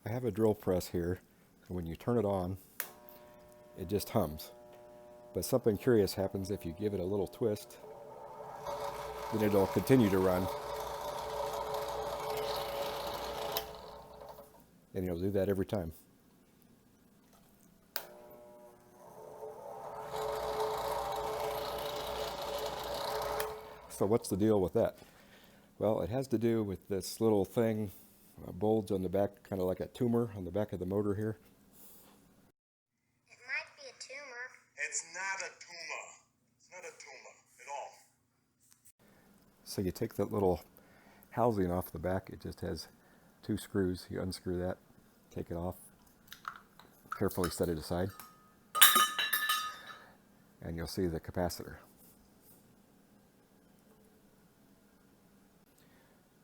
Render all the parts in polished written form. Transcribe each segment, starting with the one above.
I have a drill press here, and when you turn it on, it just hums. But something curious happens if you give it a little twist, then it'll continue to run. And it'll do that every time. So what's the deal with that? Well, it has to do with this little thing, a bulge on the back, kind of like a tumor on the back of the motor here. It might be a tumor. It's not a tumor. It's not a tumor at all. So you take that little housing off the back. It just has two screws. You unscrew that, take it off, carefully set it aside, and you'll see the capacitor.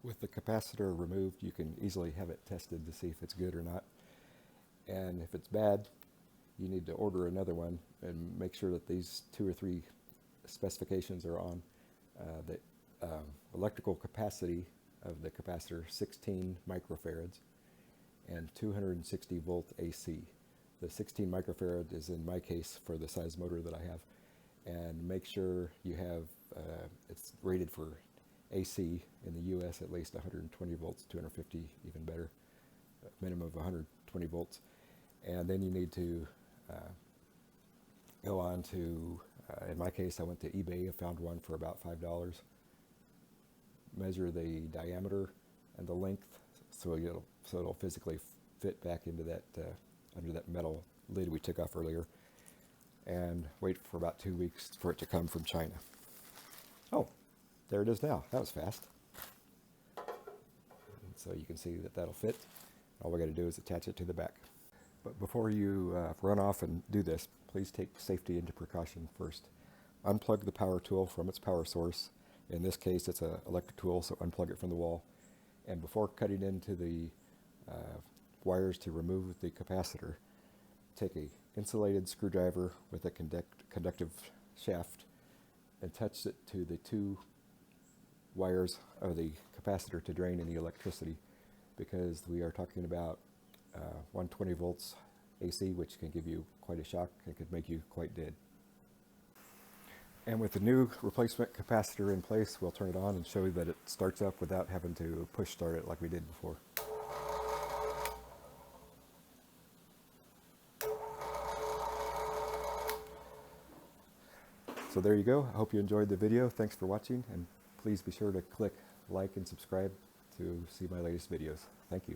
With the capacitor removed, you can easily have it tested to see if it's good or not. And if it's bad, you need to order another one and make sure that these 2 or 3 specifications are on. The electrical capacity of the capacitor, 16 microfarads, and 260 volt AC. The 16 microfarad is in my case for the size motor that I have. And make sure you have, it's rated for AC in the US at least 120 volts, 250 even better, minimum of 120 volts. And then you need to go on to, in my case I went to eBay, I found one for about $5. Measure the diameter and the length so it'll physically fit back into that, under that metal lid we took off earlier, and wait for about 2 weeks for it to come from China. Oh, there it is now. That was fast. And so you can see that that'll fit. All we got to do is attach it to the back. But before you run off and do this, please take safety into precaution first. Unplug the power tool from its power source. In this case, it's an electric tool, so unplug it from the wall. And before cutting into the wires to remove the capacitor, take an insulated screwdriver with a conductive shaft and touch it to the 2 wires of the capacitor to drain any electricity, because we are talking about 120 volts AC, which can give you quite a shock and could make you quite dead. And with the new replacement capacitor in place, we'll turn it on and show you that it starts up without having to push start it like we did before. So there you go. I hope you enjoyed the video. Thanks for watching, and please be sure to click like and subscribe to see my latest videos. Thank you.